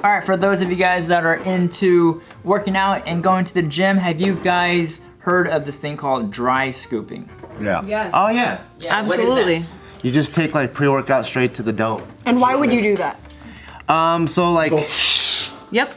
All right, for those of you guys that are into working out and going to the gym, have you guys heard of this thing called dry scooping? Yeah. Yeah. Oh yeah. Absolutely. You just take like pre-workout straight to the dough. And why would you do that? So like, Yep.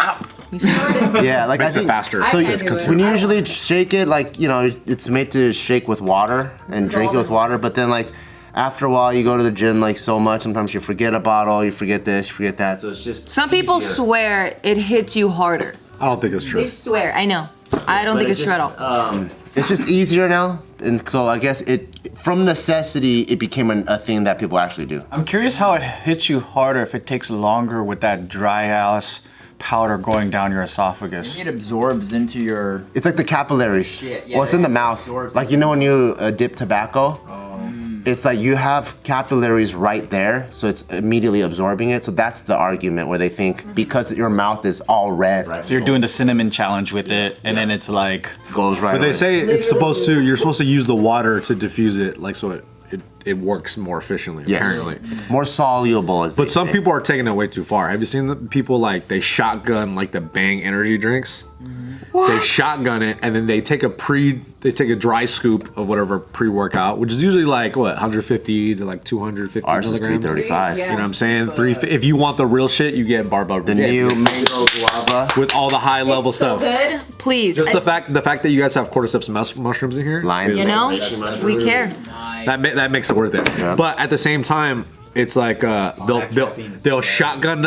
yeah, like Makes I it think, faster. So I can't do it. when you usually shake it, like it's made to shake with water and drink it with water. But then like after a while, you go to the gym like so much. Sometimes you forget a bottle, you forget this, you forget that. So it's just Some people easier. swear it hits you harder. I don't think it's true. They swear. I know. I don't think it's true at all. It's just easier now, and so I guess from necessity it became a thing that people actually do. I'm curious how it hits you harder if it takes longer with that dry ass powder going down your esophagus. It absorbs into your. It's like the capillaries. Yeah, Well, it's in the it mouth. absorbs Like when you dip tobacco, it's like you have capillaries right there, so it's immediately absorbing it. So that's the argument where they think because your mouth is all red, So you're doing the cinnamon challenge with it, and then it's like, goes right. But they away. say you're supposed to use the water to diffuse it, like so it works more efficiently. Yes. Apparently. More soluble as. But some people are taking it way too far. Have you seen the people like they shotgun like the Bang energy drinks? They shotgun it and then they take a dry scoop of whatever pre-workout, which is usually like what 150 to like 250 Ours is milligrams. 335. Yeah. You know what I'm saying? If you want the real shit, you get barba. The new mango guava. with all the high level stuff. Good. Please. Just the fact that you guys have corticeps mushrooms in here, Lion's You know, we care. that makes it worth it. Yeah. But at the same time, it's like they'll shotgun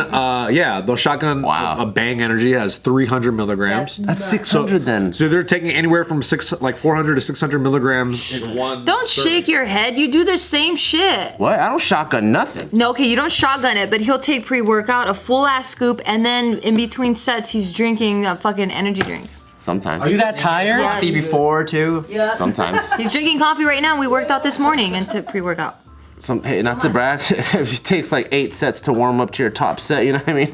Wow. a Bang Energy has 300 milligrams. That's 600 then. So they're taking anywhere from 400 to 600 milligrams in one. Don't shake your head. You do the same shit. What? I don't shotgun nothing. No, okay, you don't shotgun it, but he'll take pre-workout, a full ass scoop, and then in between sets, he's drinking a fucking energy drink. Sometimes. are you that tired? Yeah. Coffee before too. Yeah. Sometimes. He's drinking coffee right now. We worked out this morning and took pre-workout. Hey, not to brag, if it takes like 8 sets to warm up to your top set, you know what I mean?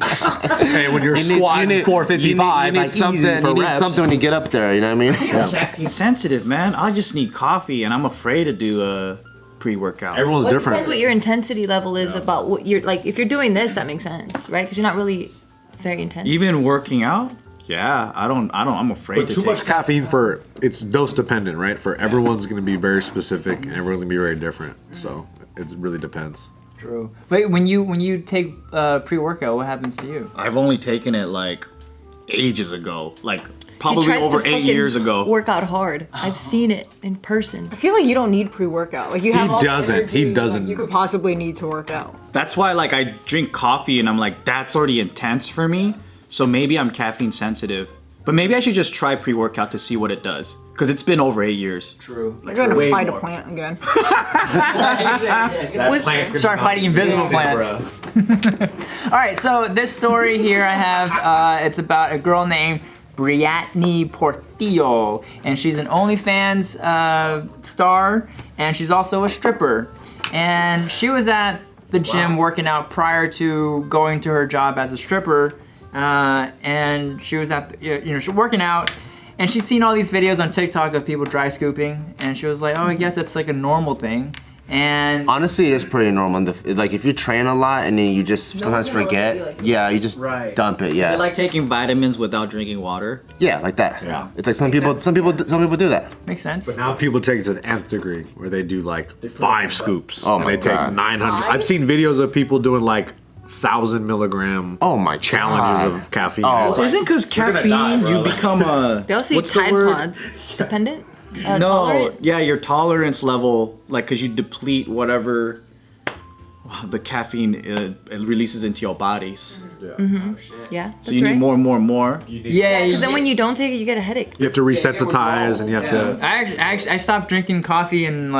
Hey, when you're You need- squatting you need- 455, you need like something. easy for You need reps. something when you get up there. You know what I mean? Yeah. Caffeine sensitive, man. I just need coffee, and I'm afraid to do a pre-workout. Everyone's Well, it different. depends what your intensity level is about what you're like. If you're doing this, that makes sense, right? Because you're not really very intense. Even working out, yeah, I'm afraid But to too take much caffeine it's dose dependent, right? For everyone's gonna be very specific and everyone's gonna be very different. So it really depends. True. Wait, when you take pre-workout, what happens to you? I've only taken it like ages ago, like He probably tries to over 8 fucking years ago. Work out hard. I've seen it in person. I feel like you don't need pre-workout. Like you have all the doesn't. energy He that doesn't. You could possibly need to work out. That's why like I drink coffee and I'm like, that's already intense for me. So maybe I'm caffeine sensitive. But maybe I should just try pre-workout to see what it does. Because it's been over 8 years. True. You're gonna way fight more. a plant again. Start fighting invisible plants. All right, so this story here I have, it's about a girl named Briatney Portillo, and she's an OnlyFans star, and she's also a stripper. And she was at the gym working out prior to going to her job as a stripper, and she was at she's working out. And she's seen all these videos on TikTok of people dry scooping, and she was like, oh, I guess that's like a normal thing. And Honestly, it's pretty normal. Like if you train a lot and then you just sometimes one's gonna look at forget, you like- yeah, you just Right. dump it. Is Yeah, it like taking vitamins without drinking water? yeah, like that. Yeah. It's like some people do that. makes sense. Now people take it to the nth degree where they do like 5 scoops. Oh and my they take God. 900. I've seen videos of people doing like 1,000 milligram Oh my challenges God. of caffeine. Oh. It's like, Isn't because caffeine you become a They also eat what's the Tide word? Pods. Dependent? No, Tolerant? yeah, your tolerance level, like, because you deplete whatever the caffeine it releases into your bodies. Yeah, So that's you right. need more and more and more. Yeah, Because then when you don't take it, you get a headache. you have to resensitize and you have to. I stopped drinking coffee and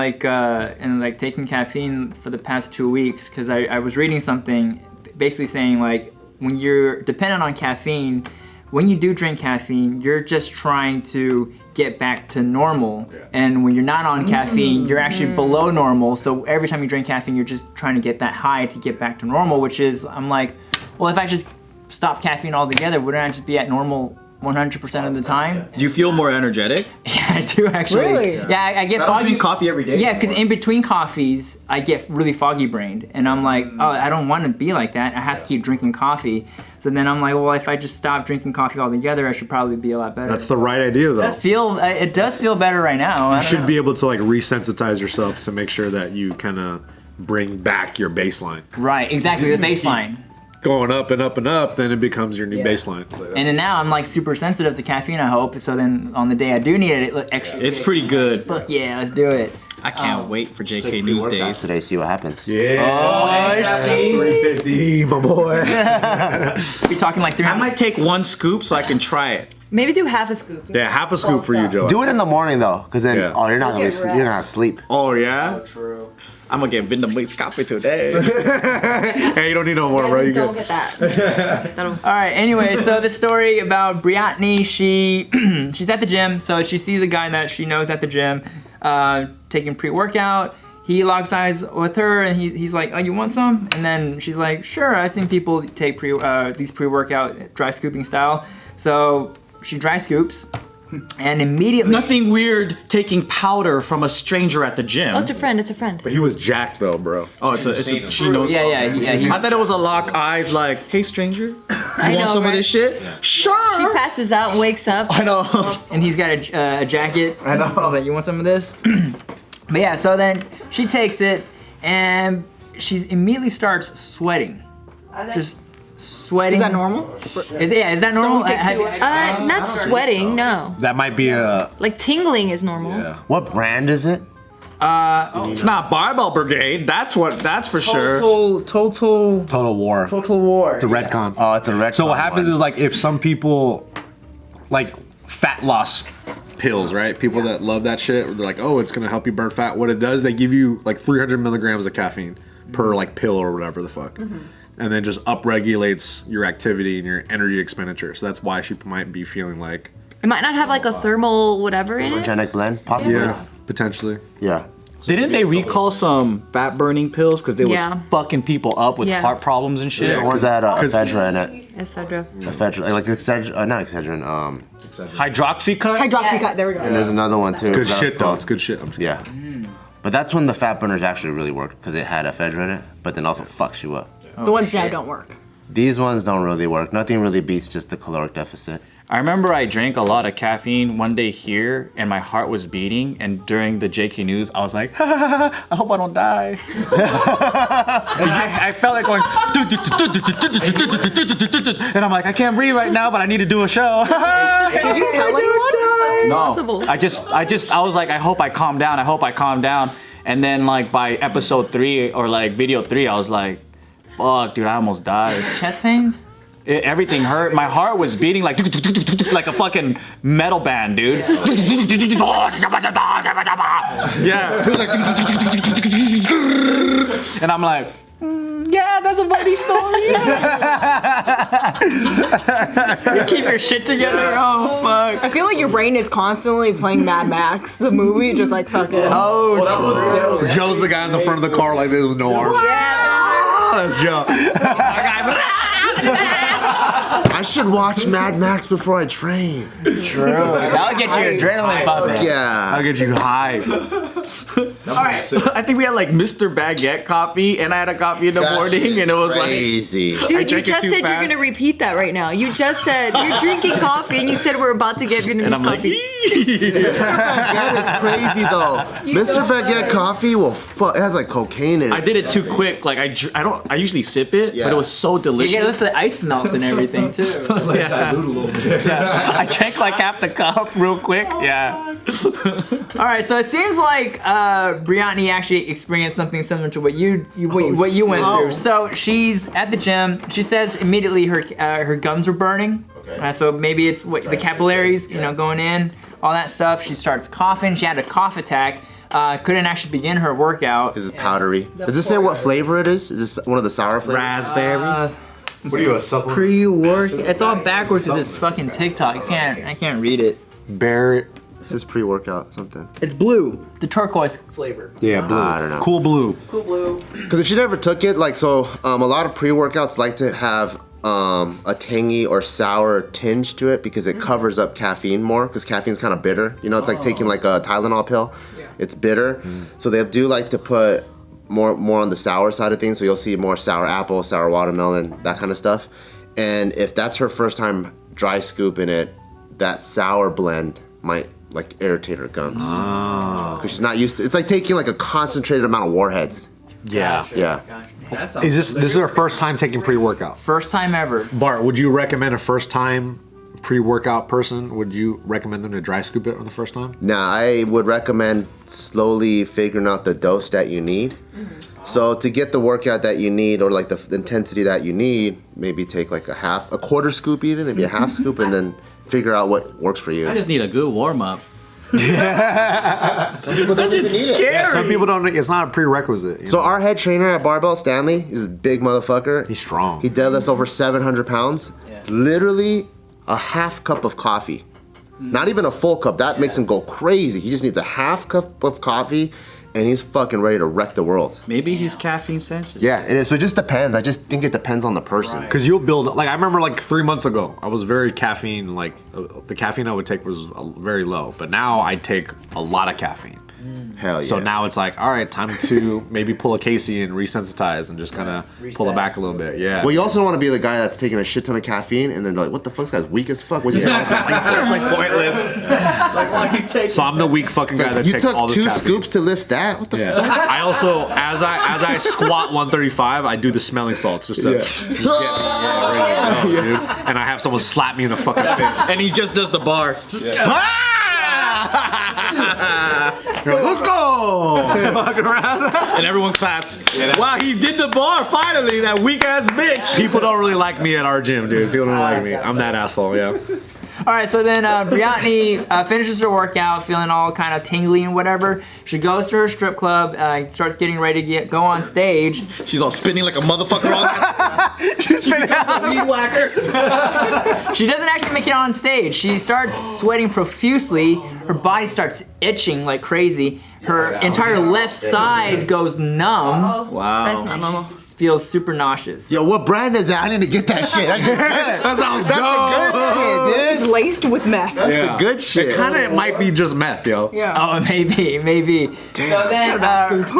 taking caffeine for the past 2 weeks because I was reading something basically saying like when you're dependent on caffeine, when you do drink caffeine, you're just trying to get back to normal. And when you're not on caffeine, you're actually below normal. So every time you drink caffeine, you're just trying to get that high to get back to normal, which is, I'm like, well, if I just stop caffeine altogether, wouldn't I just be at normal 100% of the time. Do you feel more energetic? Yeah, I do actually. Really? Yeah, I get I don't foggy. drink coffee every day. Yeah, because in between coffees, I get really foggy brained, and I'm like, oh, I don't want to be like that. I have to keep drinking coffee. So then I'm like, well, if I just stop drinking coffee altogether, I should probably be a lot better. That's the right idea, though. It does feel better right now. I You don't should know. be able to like resensitize yourself to make sure that you kind of bring back your baseline. Right, exactly, the baseline. Going up and up and up, then it becomes your new baseline. And then now I'm like super sensitive to caffeine, I hope. So then on the day I do need it extra. It's pretty good. Fuck yeah, let's do it. I can't wait for JK News days. Today, see what happens. Yeah. 350, my boy. We're talking like 300. I might take one scoop so I can try it. Maybe do half a scoop. Yeah, half a scoop for you, Joe. Do it in the morning though, because then Yeah. you're not gonna Okay, be, you're not gonna sleep. Oh yeah? True. I'm gonna get Vietnamese coffee today. Hey, you don't need no more, bro. You Don't good? get that. That'll. All right. Anyway, so the story about Briatney, she's at the gym, so she sees a guy that she knows at the gym, taking pre-workout. He locks eyes with her, and he's like, "Oh, you want some?" And then she's like, "Sure." I've seen people take these pre-workout dry scooping style. So she dry scoops, and immediately Nothing weird taking powder from a stranger at the gym. Oh, it's a friend. It's a friend. But he was jacked though, bro. Oh, it's a she knows. he- I thought it was a lock eyes like, hey stranger, you I want know, some of right? this shit? Sure. She passes out and wakes up. I know. and he's got a jacket. I know. Like, you want some of this? But yeah, so then she takes it, and she immediately starts sweating. Just sweating. Is that normal? Is that normal? Someone takes Have- pre-workout? Not sweating. No. That might be a. Like tingling is normal. What brand is it? It's not Barbell Brigade. That's for sure. Total war. Total War. It's a Redcon. Oh, it's a red. So what happens is like if some people like fat loss pills, right? People that love that shit, they're like, oh, it's gonna help you burn fat. What it does, they give you like 300 milligrams of caffeine per like pill or whatever the fuck, and then just upregulates your activity and your energy expenditure. So that's why she might be feeling like, It might not have like a thermal whatever in it. Organic blend, possibly. yeah, potentially. Yeah. Didn't they recall some fat burning pills because they was Yeah. fucking people up with Yeah. heart problems and shit? Or was that ephedra in it? Ephedra. Ephedra, like Excedrin, not Excedrin. Hydroxycut? Hydroxycut. There we go. And there's another one too. Good That was shit though. called- It's good shit. Yeah. But that's when the fat burners actually really worked because it had ephedra in it, but then also fucks you up. The ones now don't work. These ones don't really work. Nothing really beats just the caloric deficit. I remember I drank a lot of caffeine one day here, and my heart was beating. And during the JK News, I was like, I hope I don't die. And I felt like going, and I'm like, I can't breathe right now, but I need to do a show. Did you tell anyone? Responsible. I was like, I hope I calm down. I hope I calm down. And then like by episode 3 or like video 3, I was like, fuck, dude, I almost died. Chest pains? Everything hurt. My heart was beating like a fucking metal band, dude. Yeah. And I'm like, yeah, that's a funny story. You keep your shit together? Oh, fuck. I feel like your brain is constantly playing Mad Max, the movie, just like fucking. Oh, Joe's the guy in the front of the car like this with no arms. That's Joe. I should watch Mad Max before I train. true. That'll get your adrenaline pumping. Yeah. I'll get you high. Alright. I think we had like Mr. Baguette coffee, and I had a coffee in the morning, and it was Crazy. I Dude, you drank it just too said you're fast. gonna repeat that right now. You just said you're drinking coffee, and you said we're about to get and Vietnamese I'm like, coffee. That is crazy though. Mr. Baguette coffee will fuck. It has like cocaine in it. I did it too quick. Like I usually sip it, Yeah. but it was so You delicious. get let the ice melt and everything, too. Yeah. I drank like half the cup real quick. Yeah. All right, so it seems like Brianni actually experienced something similar to what you went through. So she's at the gym. She says immediately her gums were burning. So maybe it's the capillaries, going in, all that stuff. She starts coughing. She had a cough attack. Couldn't actually begin her workout. This is powdery. Does it say what flavor it is? Is this one of the sour flavors? Raspberry. What are you, a supplement? Pre-work. It's all backwards to this fucking TikTok. I can't read it. Barrett. This is pre-workout something. It's blue. The turquoise flavor. Yeah, blue. I don't know. Cool blue. Cool blue. Because if she never took it, a lot of pre-workouts like to have a tangy or sour tinge to it because it covers up caffeine more because caffeine's kind of bitter. You know, it's like taking like a Tylenol pill. It's bitter. So they do like to put more on the sour side of things. So you'll see more sour apple, sour watermelon, that kind of stuff. And if that's her first time dry scooping it, that sour blend might like irritate her gums. Because she's not used to, it's like taking like a concentrated amount of warheads. Yeah. Yeah. This is her first time taking pre-workout? First time ever. Bart, would you recommend a first time pre-workout person? Would you recommend them to dry scoop it on the first time? Now, I would recommend slowly figuring out the dose that you need. So to get the workout that you need, or like the intensity that you need, maybe take like a quarter scoop even, maybe a half scoop, and then figure out what works for you. I just need a good warm up. Yeah, some people don't. It's not a prerequisite. You So know? our head trainer at Barbell, Stanley, is a big motherfucker. He's strong. He deadlifts over 700 pounds. Literally a half cup of coffee. Not even a full cup. That makes him go crazy. He just needs a half cup of coffee, and he's fucking ready to wreck the world. Maybe he's caffeine sensitive. Yeah, it is. So it just depends. I just think it depends on the person. Because you'll build, like I remember like 3 months ago, I was very caffeine, like the caffeine I would take was very low. But now I take a lot of caffeine. Hell yeah. So now it's like, all right, time to maybe pull a Casey and resensitize and just kind of pull it back a little bit. Yeah. Well, you also don't want to be the guy that's taking a shit ton of caffeine and then like, what the fuck, this guy's weak as fuck. What's he taking all this caffeine for? Pointless. So I'm the weak fucking guy that You takes all took this 2 caffeine. scoops to lift that? What the Yeah. fuck? I also, as I squat 135, I do the smelling salts just to just get me ready to go, dude. And I have someone slap me in the fucking face. And he just does the bar. You're like, let's go! Walking around. And everyone claps. Wow, he did the bar finally, that weak ass bitch. People don't really like me at our gym, dude. People don't like me. I'm that asshole, yeah. All right, so then Briatni finishes her workout, feeling all kind of tingly and whatever. She goes to her strip club, starts getting ready to go on stage. She's all spinning like a motherfucker on She's spinning out. weed whacker. She doesn't actually make it on stage. She starts sweating profusely. Her body starts itching like crazy. Her entire left side goes numb. Wow. That's not normal. Feels super nauseous. Yo, what brand is that? I need to get that shit. That's good. That sounds That's the good shit, It's dude. laced with meth. That's the good shit. It kind of might be just meth, yo. Yeah. Oh, maybe. So then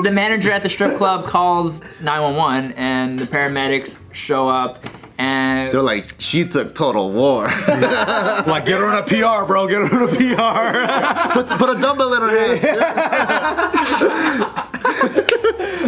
the manager at the strip club calls 911 and the paramedics show up and They're like, she took Total War. Like, get her in a PR, bro. Get her in a PR. put a dumbbell in her hand.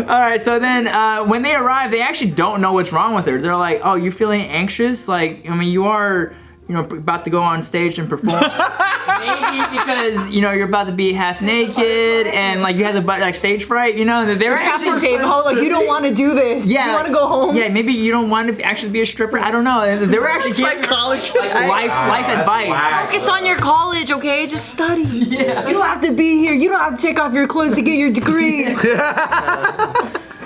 all right, so then when they arrive, they actually don't know what's wrong with her. They're like, oh, you feeling anxious? Like, I mean, you are, about to go on stage and perform. Maybe because, you're about to be half naked and like you have the stage fright, They were actually After table, like you don't want to do this. Yeah, You want to go home. Yeah, maybe you don't want to actually be a stripper. I don't know. They were actually giving Psychologist. life advice. Focus on your college, okay? Just study. You don't have to be here. You don't have to take off your clothes to get your degree.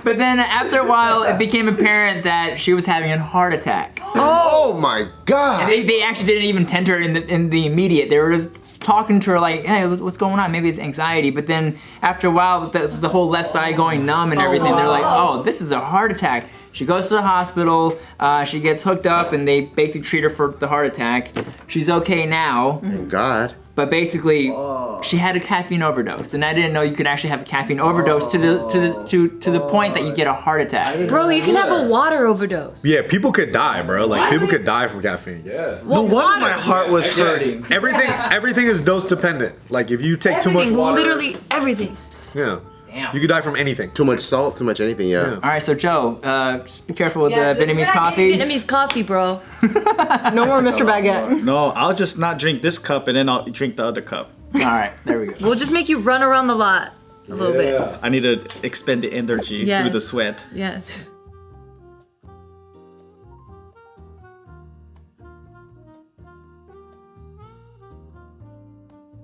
But then after a while, it became apparent that she was having a heart attack. Oh my god. They actually didn't even tend to her in the immediate. They were just talking to her like, hey, what's going on? Maybe it's anxiety. But then after a while, the whole left side going numb and everything, they're like, oh, this is a heart attack. She goes to the hospital, she gets hooked up, and they basically treat her for the heart attack. She's okay now, God. but basically, she had a caffeine overdose, and I didn't know you could actually have a caffeine overdose to the point that you get a heart attack. Bro, you can have a water overdose. Yeah, people could die, bro. Like, people could die from caffeine. Yeah. No wonder my heart was hurting. Everything is dose dependent. Like, if you take too much Everything, water. literally everything. Yeah. Damn. You could die from anything. Too much salt, too much anything, yeah. All right, so Joe, just be careful with the we're Vietnamese not coffee. getting Vietnamese coffee, bro. No more Mr. Baguette. No, I'll just not drink this cup and then I'll drink the other cup. All right, there we go. We'll just make you run around the lot a little bit. I need to expend the energy Yes. through the sweat. Yes.